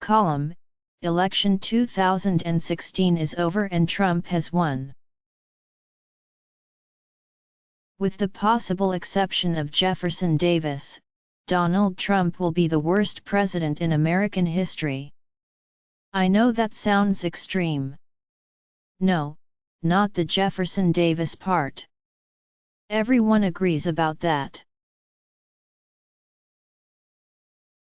column, election 2016 is over and Trump has won. With the possible exception of Jefferson Davis, Donald Trump will be the worst president in American history. I know that sounds extreme. No, not the Jefferson Davis part. Everyone agrees about that.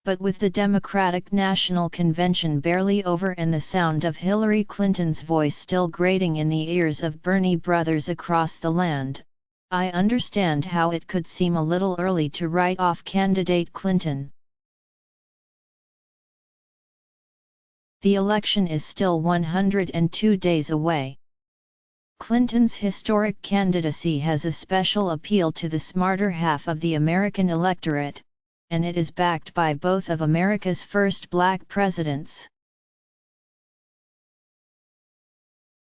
But with the Democratic National Convention barely over and the sound of Hillary Clinton's voice still grating in the ears of Bernie brothers across the land, I understand how it could seem a little early to write off candidate Clinton. The election is still 102 days away. Clinton's historic candidacy has a special appeal to the smarter half of the American electorate, and it is backed by both of America's first black presidents.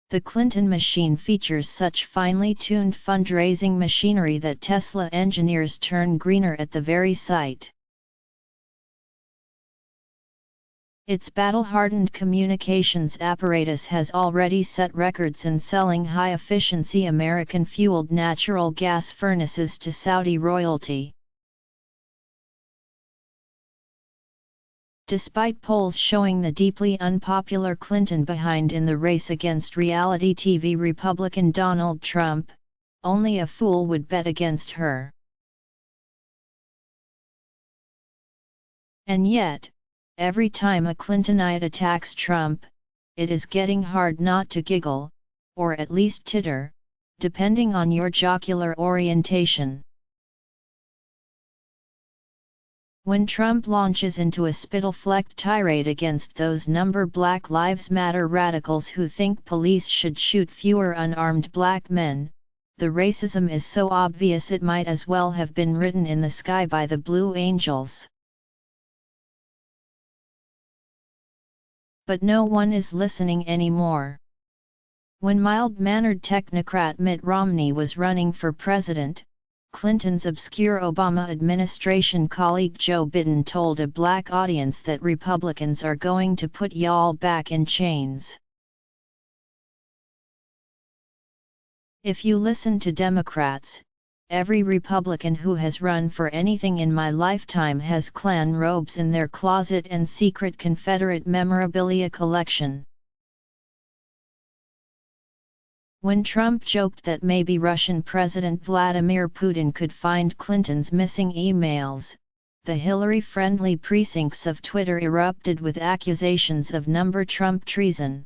The Clinton machine features such finely tuned fundraising machinery that Tesla engineers turn greener at the very sight. Its battle-hardened communications apparatus has already set records in selling high-efficiency American-fueled natural gas furnaces to Saudi royalty. Despite polls showing the deeply unpopular Clinton behind in the race against reality TV Republican Donald Trump, only a fool would bet against her. And yet, every time a Clintonite attacks Trump, it is getting hard not to giggle, or at least titter, depending on your jocular orientation. When Trump launches into a spittle-flecked tirade against those Black Lives Matter radicals who think police should shoot fewer unarmed black men, the racism is so obvious it might as well have been written in the sky by the Blue Angels. But no one is listening anymore. When mild-mannered technocrat Mitt Romney was running for president, Clinton's obscure Obama administration colleague Joe Biden told a black audience that Republicans are going to put y'all back in chains. If you listen to Democrats, every Republican who has run for anything in my lifetime has Klan robes in their closet and secret Confederate memorabilia collection. When Trump joked that maybe Russian President Vladimir Putin could find Clinton's missing emails, the Hillary-friendly precincts of Twitter erupted with accusations of Trump treason.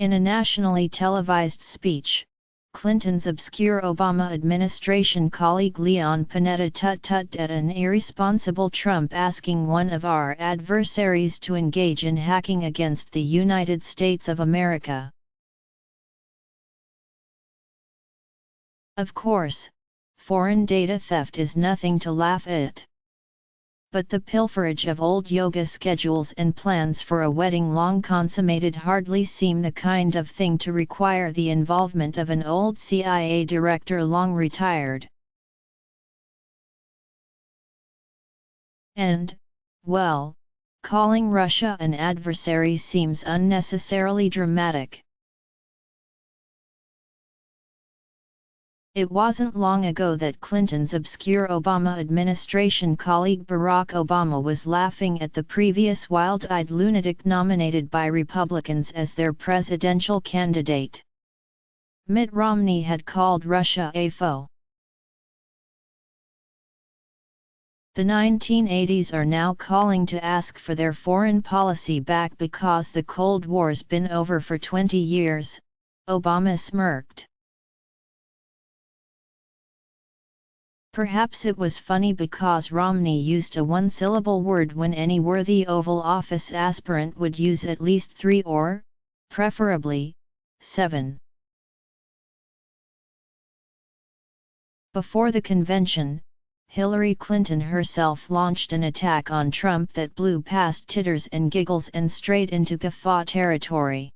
In a nationally televised speech, Clinton's obscure Obama administration colleague Leon Panetta tut-tutted at an irresponsible Trump asking one of our adversaries to engage in hacking against the United States of America. Of course, foreign data theft is nothing to laugh at. But the pilferage of old yoga schedules and plans for a wedding long consummated hardly seem the kind of thing to require the involvement of an old CIA director long retired. And, well, calling Russia an adversary seems unnecessarily dramatic. It wasn't long ago that Clinton's obscure Obama administration colleague Barack Obama was laughing at the previous wild-eyed lunatic nominated by Republicans as their presidential candidate. Mitt Romney had called Russia a foe. The 1980s are now calling to ask for their foreign policy back because the Cold War's been over for 20 years, Obama smirked. Perhaps it was funny because Romney used a one-syllable word when any worthy Oval Office aspirant would use at least 3 or, preferably, 7. Before the convention, Hillary Clinton herself launched an attack on Trump that blew past titters and giggles and straight into guffaw territory.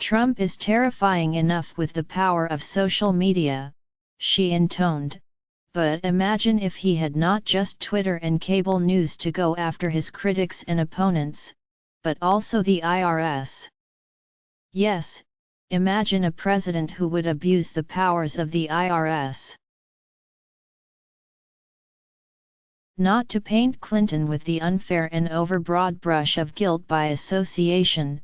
Trump is terrifying enough with the power of social media, she intoned, but imagine if he had not just Twitter and cable news to go after his critics and opponents, but also the IRS. Yes, imagine a president who would abuse the powers of the IRS. Not to paint Clinton with the unfair and overbroad brush of guilt by association,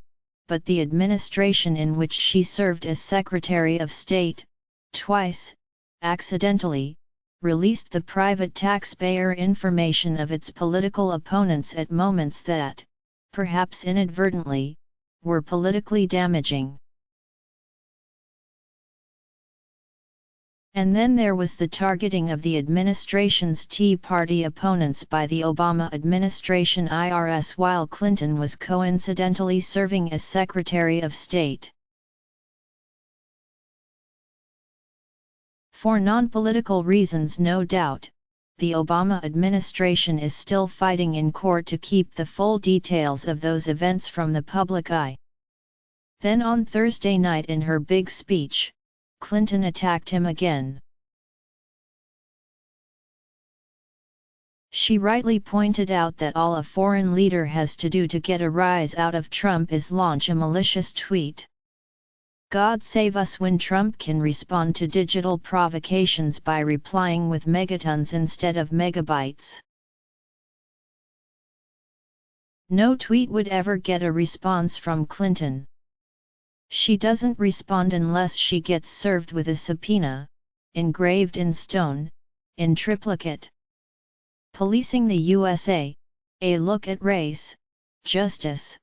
but the administration in which she served as Secretary of State, twice, accidentally, released the private taxpayer information of its political opponents at moments that, perhaps inadvertently, were politically damaging. And then there was the targeting of the administration's Tea Party opponents by the Obama administration IRS while Clinton was coincidentally serving as Secretary of State. For non-political reasons, no doubt, the Obama administration is still fighting in court to keep the full details of those events from the public eye. Then on Thursday night in her big speech, Clinton attacked him again. She rightly pointed out that all a foreign leader has to do to get a rise out of Trump is launch a malicious tweet. God save us when Trump can respond to digital provocations by replying with megatons instead of megabytes. No tweet would ever get a response from Clinton. She doesn't respond unless she gets served with a subpoena, engraved in stone, in triplicate. Policing the USA, a look at race, justice,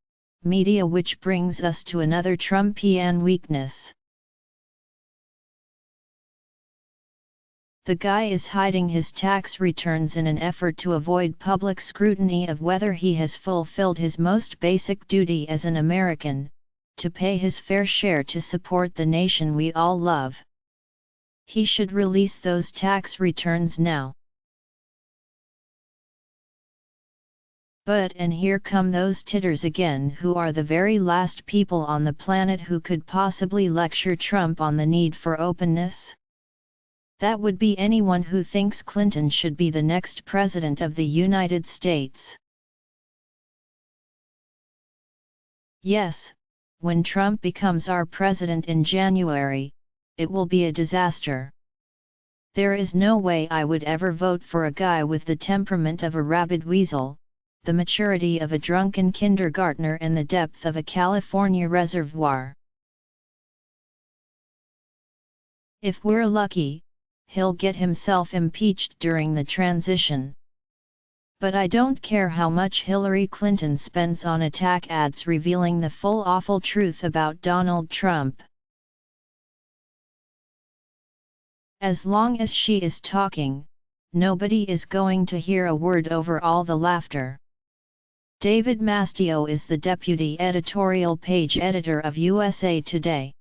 media, which brings us to another Trumpian weakness. The guy is hiding his tax returns in an effort to avoid public scrutiny of whether he has fulfilled his most basic duty as an American, to pay his fair share to support the nation we all love. He should release those tax returns now. But and here come those titters again, who are the very last people on the planet who could possibly lecture Trump on the need for openness. That would be anyone who thinks Clinton should be the next president of the United States. Yes, when Trump becomes our president in January, it will be a disaster. There is no way I would ever vote for a guy with the temperament of a rabid weasel, the maturity of a drunken kindergartner and the depth of a California reservoir. If we're lucky, he'll get himself impeached during the transition. But I don't care how much Hillary Clinton spends on attack ads revealing the full awful truth about Donald Trump. As long as she is talking, nobody is going to hear a word over all the laughter. David Mastio is the deputy editorial page editor of USA Today.